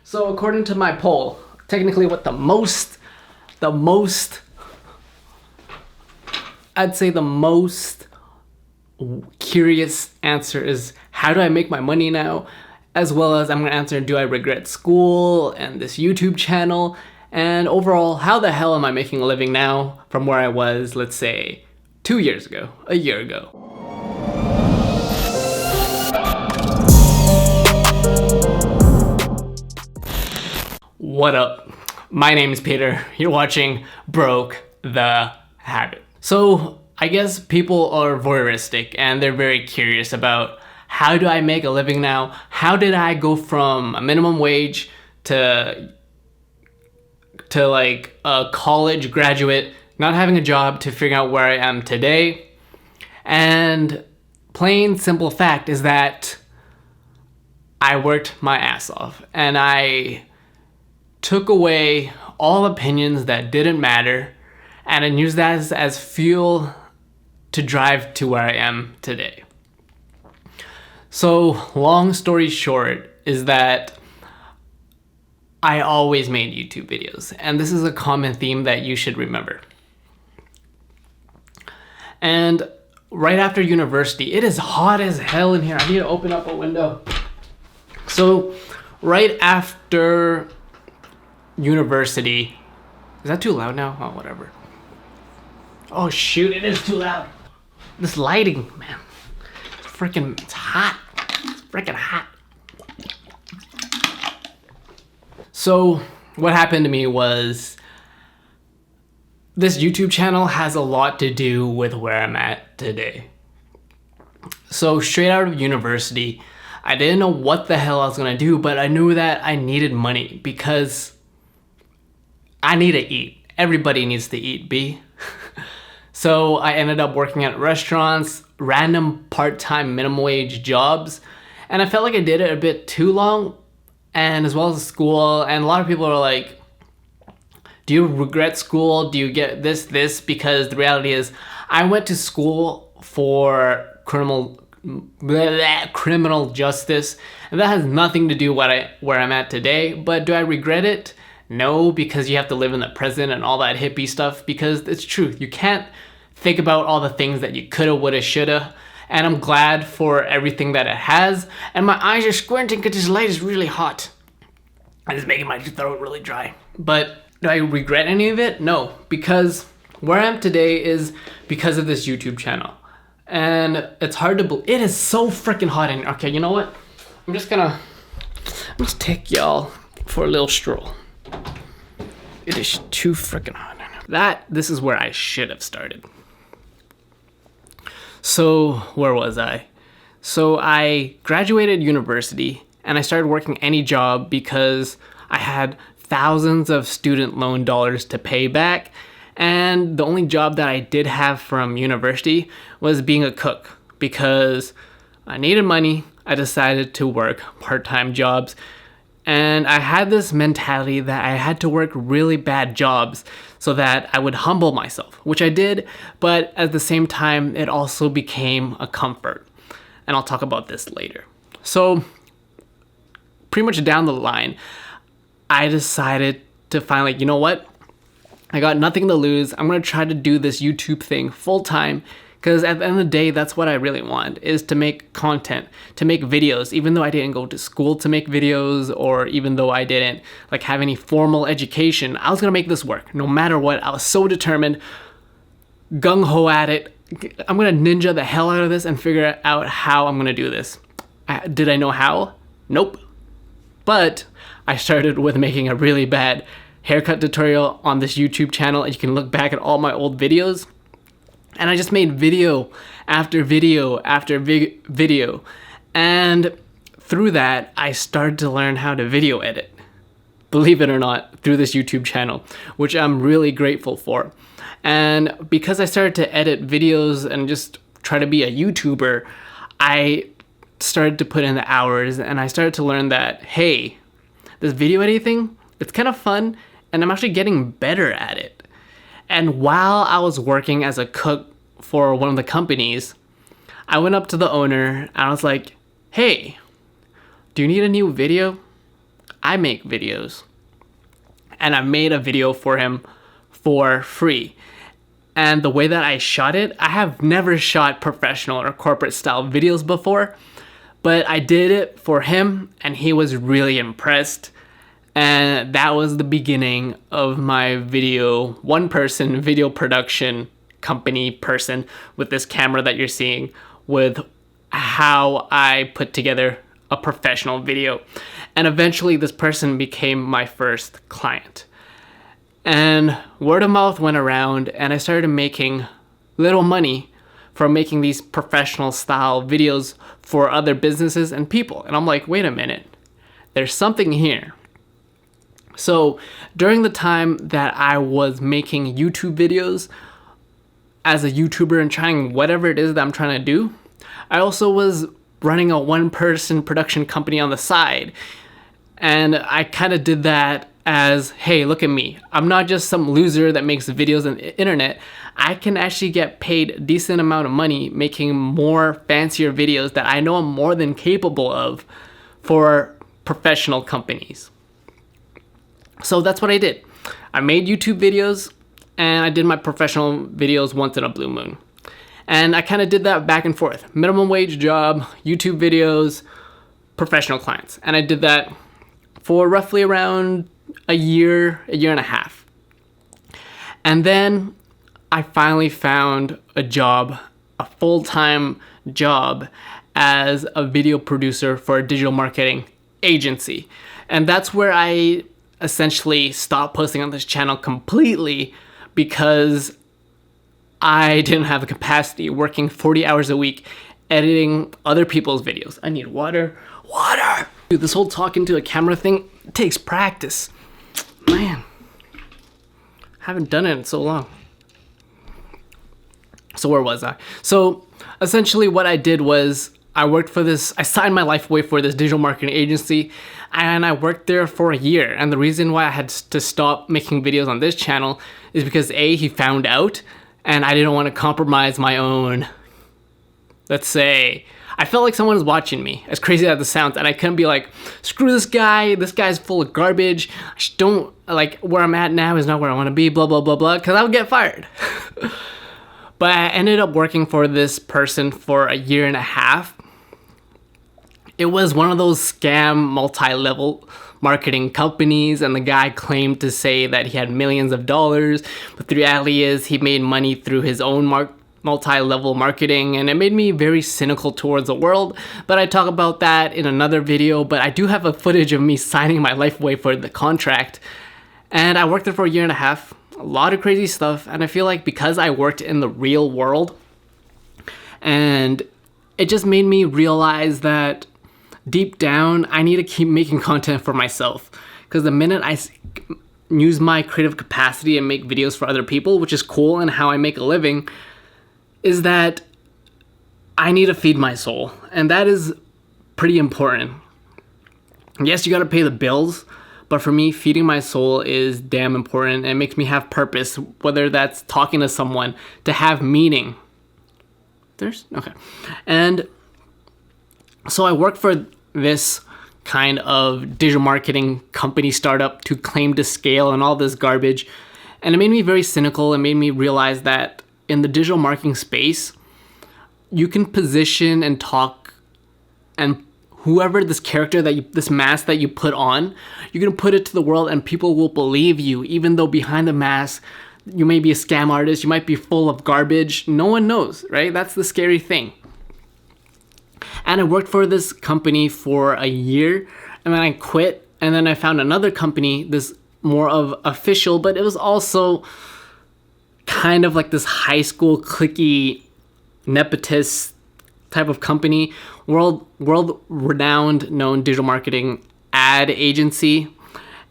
So according to my poll, technically what I'd say the most curious answer is, how do I make my money now? As well as I'm gonna answer, do I regret school and this YouTube channel? And overall, how the hell am I making a living now from where I was, let's say, 2 years ago, a year ago? What up? My name is Peter. You're watching Broke the Habit. So I guess people are voyeuristic and they're very curious about, how do I make a living now? How did I go from a minimum wage to like a college graduate, not having a job, to figuring out where I am today? And plain simple fact is that I worked my ass off and I took away all opinions that didn't matter, and I used that as fuel to drive to where I am today. So long story short is that I always made YouTube videos, and this is a common theme that you should remember. And right after university, it is hot as hell in here. I need to open up a window. So right after university, is that too loud now? Oh, whatever. Oh shoot, it is too loud. This lighting, man. It's hot. It's freaking hot. So what happened to me was, this YouTube channel has a lot to do with where I'm at today. So straight out of university, I didn't know what the hell I was gonna do, but I knew that I needed money because I need to eat. Everybody needs to eat, B. So I ended up working at restaurants, random part-time minimum wage jobs, and I felt like I did it a bit too long, and as well as school. And a lot of people are like, do you regret school? Do you get this? Because the reality is, I went to school for criminal justice, and that has nothing to do with where I'm at today. But do I regret it? No, because you have to live in the present and all that hippie stuff, because it's true. You can't think about all the things that you coulda, woulda, shoulda. And I'm glad for everything that it has. And my eyes are squinting because this light is really hot. And it's making my throat really dry. But do I regret any of it? No, because where I am today is because of this YouTube channel. And it's hard to believe. It is so freaking hot in here. Okay, you know what? I'm just take y'all for a little stroll. It is too freaking hot. This is where I should have started. So where was I? So I graduated university and I started working any job because I had thousands of student loan dollars to pay back. And the only job that I did have from university was being a cook. Because I needed money, I decided to work part-time jobs. And I had this mentality that I had to work really bad jobs so that I would humble myself, which I did, but at the same time, it also became a comfort. And I'll talk about this later. So pretty much down the line, I decided to finally, you know what? I got nothing to lose. I'm gonna try to do this YouTube thing full time, because at the end of the day, that's what I really want, is to make content, to make videos. Even though I didn't go to school to make videos, or even though I didn't like have any formal education, I was gonna make this work no matter what. I was so determined, gung-ho at it. I'm gonna ninja the hell out of this and figure out how I'm gonna do this. Did I know how? Nope. But I started with making a really bad haircut tutorial on this YouTube channel, and you can look back at all my old videos. And I just made video after video after video. And through that, I started to learn how to video edit. Believe it or not, through this YouTube channel, which I'm really grateful for. And because I started to edit videos and just try to be a YouTuber, I started to put in the hours, and I started to learn that, hey, this video editing, it's kind of fun, and I'm actually getting better at it. And while I was working as a cook for one of the companies, I went up to the owner and I was like, hey, do you need a new video? I make videos. And I made a video for him for free. And the way that I shot it, I have never shot professional or corporate style videos before, but I did it for him and he was really impressed. And that was the beginning of my one person video production company person with this camera that you're seeing, with how I put together a professional video. And eventually this person became my first client. And word of mouth went around and I started making little money from making these professional style videos for other businesses and people. And I'm like, wait a minute, there's something here. So during the time that I was making YouTube videos as a YouTuber and trying whatever it is that I'm trying to do, I also was running a one-person production company on the side. And I kind of did that as, hey, look at me. I'm not just some loser that makes videos on the internet. I can actually get paid a decent amount of money making more fancier videos that I know I'm more than capable of for professional companies. So that's what I did. I made YouTube videos and I did my professional videos once in a blue moon. And I kind of did that back and forth. Minimum wage job, YouTube videos, professional clients. And I did that for roughly around a year and a half. And then I finally found a job, a full-time job as a video producer for a digital marketing agency. And that's where I essentially stopped posting on this channel completely because I didn't have the capacity working 40 hours a week editing other people's videos. I need water. Dude, this whole talking to a camera thing takes practice. Man, haven't done it in so long. So where was I? So essentially what I did was I signed my life away for this digital marketing agency, and I worked there for a year. And the reason why I had to stop making videos on this channel is because he found out, and I didn't want to compromise my own, let's say, I felt like someone was watching me, as crazy as it sounds, and I couldn't be like, screw this guy's full of garbage, I just don't, like, where I'm at now is not where I want to be, blah, blah, blah, blah, because I would get fired. But I ended up working for this person for a year and a half. It was one of those scam multi-level marketing companies, and the guy claimed to say that he had millions of dollars, but the reality is he made money through his own multi-level marketing, and it made me very cynical towards the world. But I talk about that in another video, but I do have a footage of me signing my life away for the contract. And I worked there for a year and a half, a lot of crazy stuff, and I feel like because I worked in the real world, and it just made me realize that deep down, I need to keep making content for myself. Because the minute I use my creative capacity and make videos for other people, which is cool and how I make a living, is that I need to feed my soul. And that is pretty important. Yes, you gotta pay the bills, but for me, feeding my soul is damn important. And it makes me have purpose, whether that's talking to someone, to have meaning. Okay. And so I worked for this kind of digital marketing company startup to claim to scale and all this garbage. And it made me very cynical. It made me realize that in the digital marketing space, you can position and talk, and whoever this character this mask that you put on, you can put it to the world and people will believe you, even though behind the mask, you may be a scam artist, you might be full of garbage. No one knows, right? That's the scary thing. And I worked for this company for a year, and then I quit, and then I found another company, this more of official, but it was also kind of like this high school cliquey nepotist type of company, world renowned known digital marketing ad agency,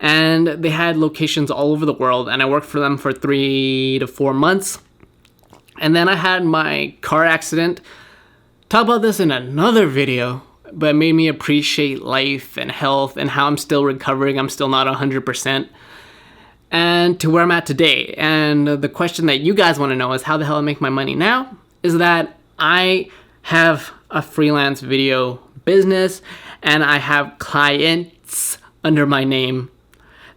and they had locations all over the world, and I worked for them for 3 to 4 months. And then I had my car accident. Talk about this in another video, but it made me appreciate life and health and how I'm still recovering. I'm still not 100%. And to where I'm at today. And the question that you guys want to know is how the hell I make my money now, is that I have a freelance video business and I have clients under my name,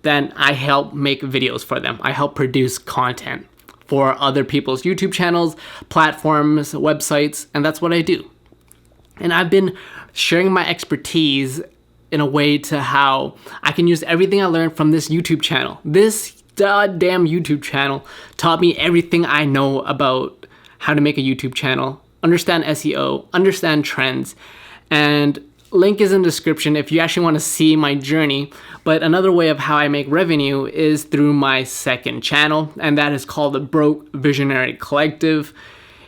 then I help make videos for them. I help produce content for other people's YouTube channels, platforms, websites, and that's what I do. And I've been sharing my expertise in a way to how I can use everything I learned from this YouTube channel. This goddamn YouTube channel taught me everything I know about how to make a YouTube channel, understand SEO, understand trends, and link is in the description if you actually want to see my journey. But another way of how I make revenue is through my second channel, and that is called the Broke Visionary Collective.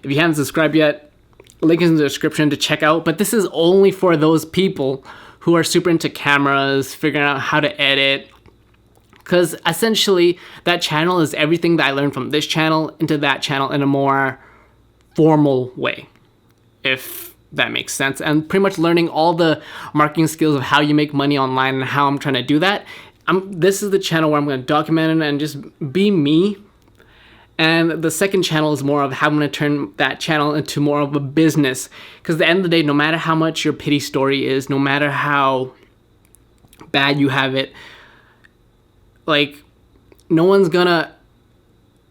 If you haven't subscribed yet, link is in the description to check out. But this is only for those people who are super into cameras, figuring out how to edit, because essentially that channel is everything that I learned from this channel into that channel in a more formal way, if that makes sense. And pretty much learning all the marketing skills of how you make money online and how I'm trying to do that. This is the channel where I'm going to document it and just be me. And the second channel is more of how I'm going to turn that channel into more of a business. Because at the end of the day, no matter how much your pity story is, no matter how bad you have it, like, no one's gonna,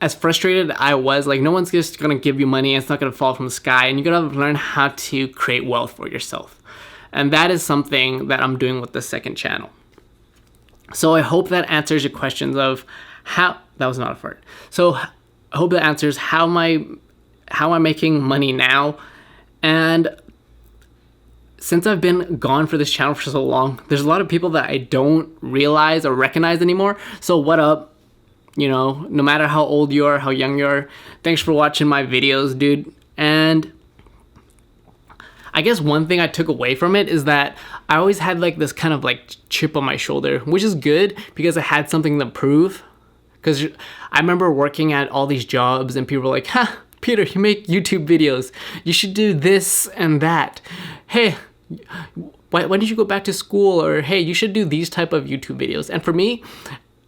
as frustrated I was, like, no one's just gonna give you money. It's not gonna fall from the sky, and you gotta learn how to create wealth for yourself. And that is something that I'm doing with the second channel. So I hope that answers your questions of how, that was not a fart. So I hope that answers how I'm making money now. And since I've been gone for this channel for so long, there's a lot of people that I don't realize or recognize anymore. So what up? You know, no matter how old you are, how young you are, thanks for watching my videos, dude. And I guess one thing I took away from it is that I always had like this kind of like chip on my shoulder, which is good because I had something to prove. Because I remember working at all these jobs and people were like, "Ha, Peter, you make YouTube videos. You should do this and that. Hey, when did you go back to school?" Or, "Hey, you should do these type of YouTube videos." And for me,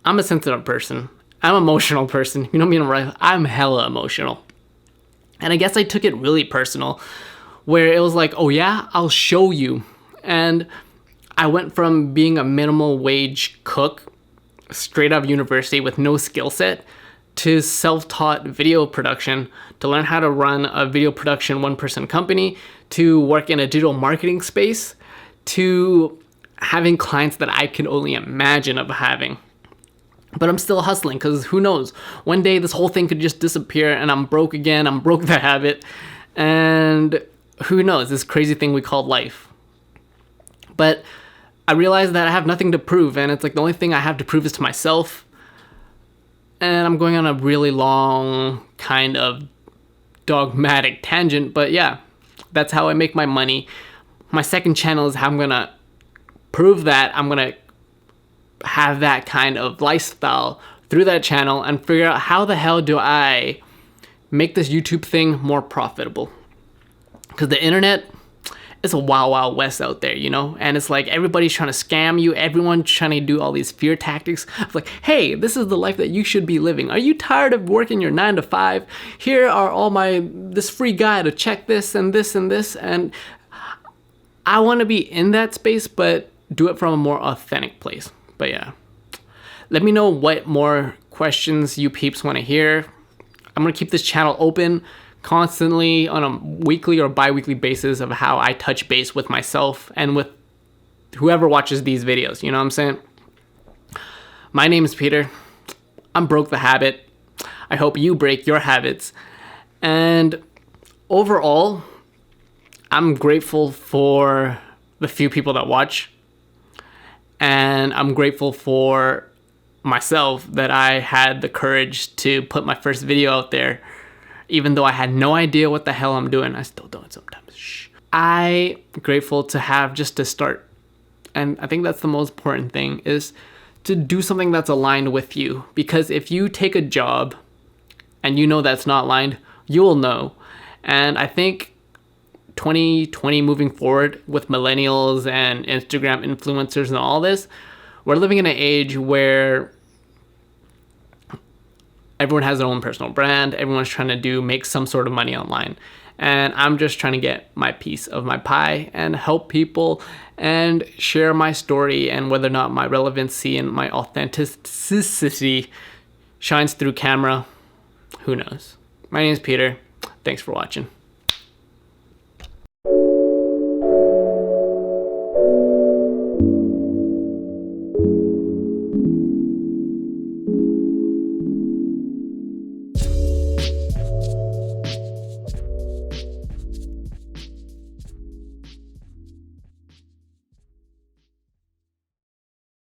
I'm a sensitive person. I'm an emotional person. You know me, I'm hella emotional. And I guess I took it really personal, where it was like, "Oh yeah, I'll show you." And I went from being a minimal wage cook straight out of university with no skill set to self-taught video production, to learn how to run a video production one-person company, to work in a digital marketing space, to having clients that I can only imagine of having. But I'm still hustling, because who knows? One day this whole thing could just disappear and I'm broke again. I'm broke the habit. And who knows? This crazy thing we call life. But I realized that I have nothing to prove. And it's like the only thing I have to prove is to myself. And I'm going on a really long kind of dogmatic tangent. But yeah, that's how I make my money. My second channel is how I'm going to prove that I'm going to have that kind of lifestyle through that channel and figure out how the hell do I make this YouTube thing more profitable. Because the internet is a wild, wild west out there, you know? And it's like everybody's trying to scam you. Everyone's trying to do all these fear tactics. It's like, "Hey, this is the life that you should be living. Are you tired of working your 9 to 5? Here are all this free guide to check this and this and this." And I want to be in that space, but do it from a more authentic place. But yeah, let me know what more questions you peeps want to hear. I'm going to keep this channel open constantly on a weekly or bi-weekly basis of how I touch base with myself and with whoever watches these videos. You know what I'm saying? My name is Peter. I'm Broke the Habit. I hope you break your habits. And overall, I'm grateful for the few people that watch. And I'm grateful for myself that I had the courage to put my first video out there, even though I had no idea what the hell I'm doing. I still don't sometimes. Shh. I'm grateful to have just to start. And I think that's the most important thing, is to do something that's aligned with you. Because if you take a job and you know that's not aligned, you'll know. And I think 2020 moving forward with millennials and Instagram influencers and all this, we're living in an age where everyone has their own personal brand. Everyone's trying to make some sort of money online. and I'm just trying to get my piece of my pie and help people and share my story, and whether or not my relevancy and my authenticity shines through camera, who knows. My name is Peter. Thanks for watching.